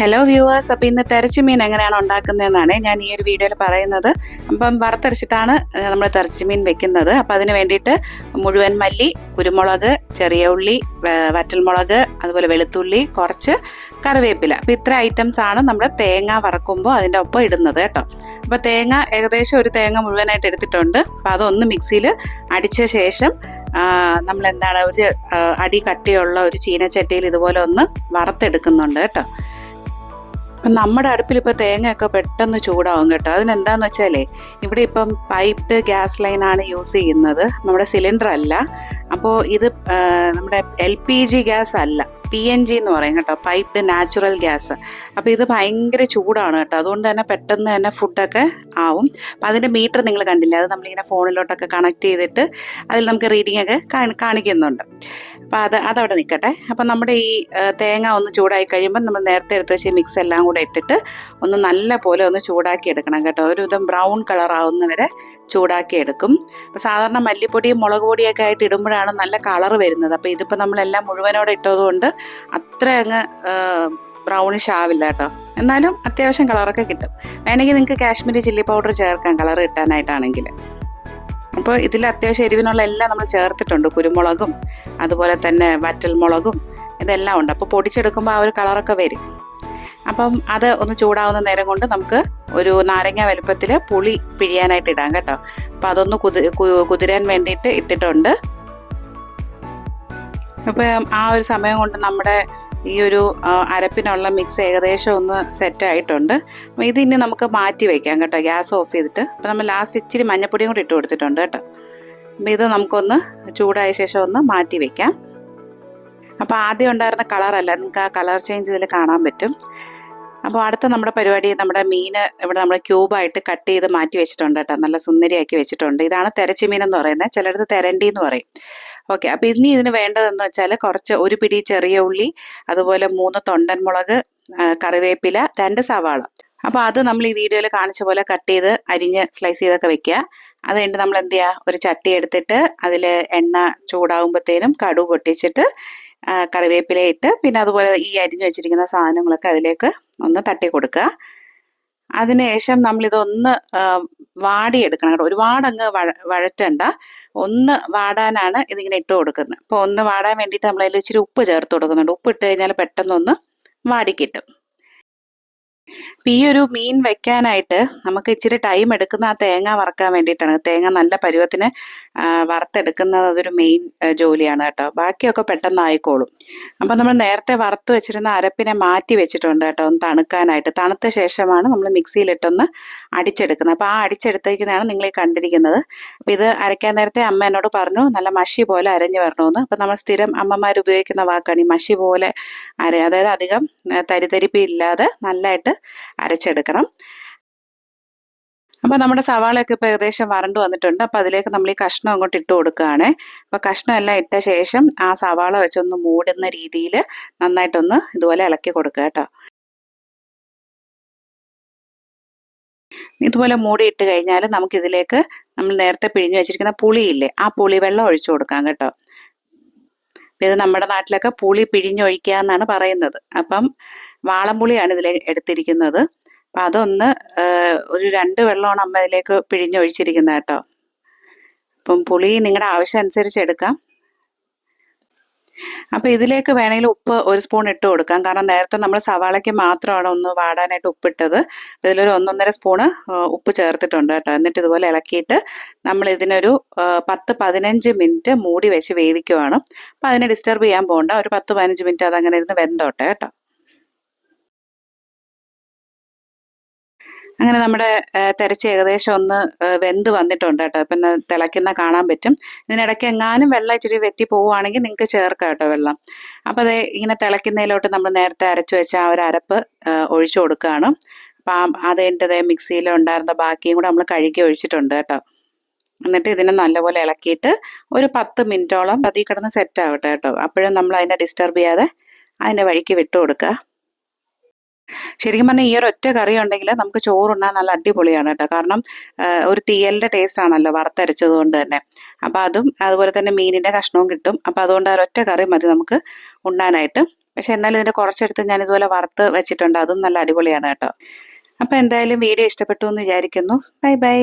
Hello viewers, അപ്പോൾ ഇന്ന് തെരച്ചിമീൻ എങ്ങനെയാണ് ഉണ്ടാക്കുന്നതെന്നാണ് ഞാൻ ഈ ഒരു വീഡിയോയിൽ പറയുന്നത്. അപ്പം വറുത്തരച്ചിട്ടാണ് നമ്മൾ തെരച്ചിമീൻ വെക്കുന്നത്. അപ്പോൾ അതിന് വേണ്ടിയിട്ട് മുഴുവൻ മല്ലി, കുരുമുളക്, ചെറിയ ഉള്ളി, വറ്റൽമുളക്, അതുപോലെ വെളുത്തുള്ളി, കുറച്ച് കറിവേപ്പില. അപ്പോൾ ഇത്ര ഐറ്റംസ് ആണ് നമ്മൾ തേങ്ങ വറക്കുമ്പോൾ അതിൻ്റെ ഒപ്പം ഇടുന്നത് കേട്ടോ. അപ്പോൾ തേങ്ങ ഏകദേശം ഒരു തേങ്ങ മുഴുവനായിട്ട് എടുത്തിട്ടുണ്ട്. അപ്പോൾ അതൊന്ന് മിക്സിയിൽ അടിച്ച ശേഷം നമ്മൾ എന്താണ് ഒരു അടി കട്ടിയുള്ള ഒരു ചീനച്ചട്ടിയിൽ ഇതുപോലെ ഒന്ന് വറുത്തെടുക്കുന്നുണ്ട് കേട്ടോ. അപ്പം നമ്മുടെ അടുപ്പിൽ ഇപ്പോൾ തേങ്ങയൊക്കെ പെട്ടെന്ന് ചൂടാവും കേട്ടോ. അതിനെന്താന്ന് വെച്ചാലേ ഇവിടെ ഇപ്പം പൈപ്ഡ് ഗ്യാസ് ലൈനാണ് യൂസ് ചെയ്യുന്നത്, നമ്മുടെ സിലിണ്ടർ അല്ല. അപ്പോൾ ഇത് നമ്മുടെ LPG ഗ്യാസ് അല്ല, PNG എന്ന് പറയും കേട്ടോ, പൈപ്ഡ് നാച്ചുറൽ ഗ്യാസ്. അപ്പോൾ ഇത് ഭയങ്കര ചൂടാണ് കേട്ടോ. അതുകൊണ്ട് തന്നെ പെട്ടെന്ന് തന്നെ ഫുഡൊക്കെ ആവും. അപ്പോൾ അതിൻ്റെ മീറ്റർ നിങ്ങൾ കണ്ടില്ല, അത് നമ്മളിങ്ങനെ ഫോണിലോട്ടൊക്കെ കണക്ട് ചെയ്തിട്ട് അതിൽ നമുക്ക് റീഡിംഗ് ഒക്കെ കാണിക്കുന്നുണ്ട്. അപ്പോൾ അതവിടെ നിൽക്കട്ടെ. അപ്പം നമ്മുടെ ഈ തേങ്ങ ഒന്ന് ചൂടായി കഴിയുമ്പോൾ നമ്മൾ നേരത്തെ എടുത്ത് വെച്ച് മിക്സ് എല്ലാം കൂടെ ഇട്ടിട്ട് ഒന്ന് നല്ല പോലെ ഒന്ന് ചൂടാക്കി എടുക്കണം കേട്ടോ. ഒരു വിധം ബ്രൗൺ കളർ ആവുന്നവരെ ചൂടാക്കി എടുക്കും. അപ്പോൾ സാധാരണ മല്ലിപ്പൊടിയും മുളക് പൊടിയൊക്കെ ആയിട്ട് ഇടുമ്പോഴാണ് നല്ല കളർ വരുന്നത്. അപ്പോൾ ഇതിപ്പോൾ നമ്മളെല്ലാം മുഴുവനോടെ ഇട്ടതുകൊണ്ട് അത്ര അങ്ങ് ബ്രൗണിഷ് ആവില്ല കേട്ടോ. എന്നാലും അത്യാവശ്യം കളറൊക്കെ കിട്ടും. വേണമെങ്കിൽ നിങ്ങൾക്ക് കാശ്മീരി ചില്ലി പൗഡർ ചേർക്കാം കളർ കിട്ടാനായിട്ടാണെങ്കിൽ. അപ്പോൾ ഇതിൽ അത്യാവശ്യം എരിവിനുള്ള എല്ലാം നമ്മൾ ചേർത്തിട്ടുണ്ട്. കുരുമുളകും അതുപോലെ തന്നെ വറ്റൽമുളകും ഇതെല്ലാം ഉണ്ട്. അപ്പോൾ പൊടിച്ചെടുക്കുമ്പോൾ ആ ഒരു കളറൊക്കെ വരും. അപ്പം അത് ഒന്ന് ചൂടാവുന്ന നേരം കൊണ്ട് നമുക്ക് ഒരു നാരങ്ങ വലുപ്പത്തിൽ പുളി പിഴിയാനായിട്ട് ഇടാം കേട്ടോ. അപ്പോൾ അതൊന്ന് കുതിരാൻ വേണ്ടിയിട്ട് ഇട്ടിട്ടുണ്ട്. അപ്പം ആ ഒരു സമയം കൊണ്ട് നമ്മുടെ ഈ ഒരു അരപ്പിനുള്ള മിക്സ് ഏകദേശം ഒന്ന് സെറ്റായിട്ടുണ്ട്. അപ്പോൾ ഇതിനി നമുക്ക് മാറ്റി വയ്ക്കാം കേട്ടോ, ഗ്യാസ് ഓഫ് ചെയ്തിട്ട്. അപ്പോൾ നമ്മൾ ലാസ്റ്റ് ഇച്ചിരി മഞ്ഞപ്പൊടിയും കൂടി ഇട്ട് കൊടുത്തിട്ടുണ്ട് കേട്ടോ. അപ്പോൾ ഇത് നമുക്കൊന്ന് ചൂടായ ശേഷം ഒന്ന് മാറ്റി വയ്ക്കാം. അപ്പോൾ ആദ്യം ഉണ്ടായിരുന്ന കളറല്ല, നിങ്ങൾക്ക് ആ കളർ ചേഞ്ച് ഇതിൽ കാണാൻ പറ്റും. അപ്പോൾ അടുത്ത നമ്മുടെ പരിപാടി, നമ്മുടെ മീൻ ഇവിടെ നമ്മൾ ക്യൂബായിട്ട് കട്ട് ചെയ്ത് മാറ്റി വെച്ചിട്ടുണ്ട് കേട്ടോ, നല്ല സുന്ദരിയാക്കി വെച്ചിട്ടുണ്ട്. ഇതാണ് തെരച്ചിമീൻ എന്ന് പറയുന്നത്, ചിലടത്ത് തെരണ്ടി എന്ന് പറയും. ഓക്കെ, അപ്പോൾ ഇനി ഇതിന് വേണ്ടതെന്ന് വെച്ചാൽ കുറച്ച് ഒരു പിടി ചെറിയ ഉള്ളി, അതുപോലെ 3 തൊണ്ടൻ മുളക്, കറിവേപ്പില, 2 സവാള. അപ്പോൾ അത് നമ്മൾ ഈ വീഡിയോയിൽ കാണിച്ച പോലെ കട്ട് ചെയ്ത് അരിഞ്ഞ് സ്ലൈസ് ചെയ്തൊക്കെ വെക്കുക. അത് കഴിഞ്ഞിട്ട് നമ്മൾ എന്ത് ചെയ്യുക, ഒരു ചട്ടി എടുത്തിട്ട് അതിൽ എണ്ണ ചൂടാകുമ്പോഴത്തേനും കടുക് പൊട്ടിച്ചിട്ട് കറിവേപ്പില ഇട്ട് പിന്നെ അതുപോലെ ഈ അരിഞ്ഞു വെച്ചിരിക്കുന്ന സാധനങ്ങളൊക്കെ അതിലേക്ക് ഒന്ന് തട്ടി കൊടുക്കുക. അതിനുശേഷം നമ്മളിതൊന്ന് വാടിയെടുക്കണം കേട്ടോ. ഒരുപാടങ്ങ് വഴറ്റണ്ട, ഒന്ന് വാടാനാണ് ഇതിങ്ങനെ ഇട്ട് കൊടുക്കുന്നത്. അപ്പോൾ ഒന്ന് വാടാൻ വേണ്ടിയിട്ട് നമ്മളതിൽ ഇച്ചിരി ഉപ്പ് ചേർത്ത് കൊടുക്കുന്നുണ്ട്. ഉപ്പ് ഇട്ട് കഴിഞ്ഞാൽ പെട്ടെന്നൊന്ന് വാടിക്കിട്ടും. അപ്പം ഈ ഒരു മീൻ വെക്കാനായിട്ട് നമുക്ക് ഇച്ചിരി ടൈം എടുക്കുന്ന ആ തേങ്ങ വറക്കാൻ വേണ്ടിയിട്ടാണ്. തേങ്ങ നല്ല പരുവത്തിന് വറുത്തെടുക്കുന്നത് അതൊരു മെയിൻ ജോലിയാണ് കേട്ടോ. ബാക്കിയൊക്കെ പെട്ടെന്ന് ആയിക്കോളും. അപ്പം നമ്മൾ നേരത്തെ വറുത്ത് വെച്ചിരുന്ന അരപ്പിനെ മാറ്റി വെച്ചിട്ടുണ്ട് കേട്ടോ, ഒന്ന് തണുക്കാനായിട്ട്. തണുത്ത ശേഷമാണ് നമ്മൾ മിക്സിയിലിട്ടൊന്ന് അടിച്ചെടുക്കുന്നത്. അപ്പോൾ ആ അടിച്ചെടുത്തേക്കുന്നതാണ് നിങ്ങൾ ഈ കണ്ടിരിക്കുന്നത്. അപ്പം ഇത് അരയ്ക്കാൻ നേരത്തെ അമ്മ എന്നോട് പറഞ്ഞു നല്ല മഷി പോലെ അരഞ്ഞു വരണമെന്ന്. അപ്പം നമ്മൾ സ്ഥിരം അമ്മമാർ ഉപയോഗിക്കുന്ന വാക്കാണ് ഈ മഷി പോലെ അതായത് അധികം തരിതരിപ്പ് ഇല്ലാതെ നല്ലതായിട്ട് അരച്ചെടുക്കണം. അപ്പോൾ നമ്മുടെ സവാളയൊക്കെ ഇപ്പോൾ ഏകദേശം വരണ്ടു വന്നിട്ടുണ്ട്. അപ്പോൾ അതിലേക്ക് നമ്മൾ ഈ കഷ്ണം അങ്ങോട്ട് ഇട്ട് കൊടുക്കുകയാണ്. അപ്പോൾ കഷ്ണം എല്ലാം ഇട്ട ശേഷം ആ സവാള വെച്ചൊന്ന് മൂടുന്ന രീതിയിൽ നന്നായിട്ടൊന്ന് ഇതുപോലെ ഇളക്കി കൊടുക്കുക കേട്ടോ. ഇതുപോലെ മൂടിയിട്ട് കഴിഞ്ഞാൽ നമുക്കിതിലേക്ക് നമ്മൾ നേരത്തെ പിഴിഞ്ഞു വെച്ചിരിക്കുന്ന പുളിയില്ലേ, ആ പുളി വെള്ളം ഒഴിച്ചു കൊടുക്കാം കേട്ടോ. ഇത് നമ്മുടെ നാട്ടിലൊക്കെ പുളി പിഴിഞ്ഞൊഴിക്കുക എന്നാണ് പറയുന്നത്. അപ്പം വാളംപുളിയാണ് ഇതിൽ എടുത്തിരിക്കുന്നത്. അപ്പം അതൊന്ന് ഒരു 2 വെള്ളമാണ് അമ്മ ഇതിലേക്ക് പിഴിഞ്ഞൊഴിച്ചിരിക്കുന്നത് കേട്ടോ. അപ്പം പുളി നിങ്ങളുടെ ആവശ്യം അനുസരിച്ച് എടുക്കാം. അപ്പോൾ ഇതിലേക്ക് വേണമെങ്കിൽ ഉപ്പ് 1 സ്പൂൺ ഇട്ട് കൊടുക്കാം. കാരണം നേരത്തെ നമ്മൾ സവാളയ്ക്ക് മാത്രമാണ് ഒന്ന് വാടാനായിട്ട് ഉപ്പിട്ടത്. ഇതിലൊരു 1.5 സ്പൂണ് ഉപ്പ് ചേർത്തിട്ടുണ്ട് കേട്ടോ. എന്നിട്ട് ഇതുപോലെ ഇളക്കിയിട്ട് നമ്മൾ ഇതിനൊരു 10-15 മിനിറ്റ് മൂടി വെച്ച് വേവിക്കുവാണ്. അപ്പോൾ അതിനെ ഡിസ്റ്റർബ് ചെയ്യാൻ പോകണ്ട, ഒരു 10-15 മിനിറ്റ് അതങ്ങനെ ഇരുന്ന് വെന്തോട്ടെ കേട്ടോ. അങ്ങനെ നമ്മുടെ തെരച്ച് ഏകദേശം ഒന്ന് വെന്ത് വന്നിട്ടുണ്ട് കേട്ടോ. ഇപ്പം തിളയ്ക്കുന്ന കാണാൻ പറ്റും. ഇതിനിടയ്ക്ക് എങ്ങാനും വെള്ളം ഇച്ചിരി വെറ്റി പോവുകയാണെങ്കിൽ നിങ്ങൾക്ക് ചേർക്കാം കേട്ടോ വെള്ളം. അപ്പോൾ അത് ഇങ്ങനെ തിളയ്ക്കുന്നതിലോട്ട് നമ്മൾ നേരത്തെ അരച്ചു വെച്ച ആ ഒരു അരപ്പ് ഒഴിച്ചു കൊടുക്കുകയാണ്. അപ്പം അത് കഴിഞ്ഞിട്ട് മിക്സിയിൽ ഉണ്ടായിരുന്ന ബാക്കിയും കൂടെ നമ്മൾ കഴുകി ഒഴിച്ചിട്ടുണ്ട് കേട്ടോ. എന്നിട്ട് ഇതിനെ നല്ലപോലെ ഇളക്കിയിട്ട് ഒരു 10 മിനിറ്റോളം അതിൽ കിടന്ന് സെറ്റ് ആവട്ടെ കേട്ടോ. അപ്പോഴും നമ്മൾ അതിനെ ഡിസ്റ്റർബ് ചെയ്യാതെ അതിൻ്റെ വഴിക്ക് വിട്ടു കൊടുക്കുക. ശരിക്കും പറഞ്ഞാൽ ഈ ഒരു ഒറ്റ കറി ഉണ്ടെങ്കിൽ നമുക്ക് ചോറുണ്ണാൻ നല്ല അടിപൊളിയാണ് കേട്ടോ. കാരണം ഒരു തീയലിൻ്റെ ടേസ്റ്റ് ആണല്ലോ വറുത്തരച്ചത് കൊണ്ട് തന്നെ. അപ്പോൾ അതും അതുപോലെ തന്നെ മീനിൻ്റെ കഷ്ണവും കിട്ടും. അപ്പോൾ അതുകൊണ്ട് ആ ഒറ്റ കറി മതി നമുക്ക് ഉണ്ണാനായിട്ട്. പക്ഷെ എന്നാലും ഇതിൻ്റെ കുറച്ചെടുത്ത് ഞാൻ ഇതുപോലെ വറുത്ത് വെച്ചിട്ടുണ്ട്. അതും നല്ല അടിപൊളിയാണ് കേട്ടോ. അപ്പോൾ എന്തായാലും വീഡിയോ ഇഷ്ടപ്പെട്ടു എന്ന് വിചാരിക്കുന്നു. Bye bye.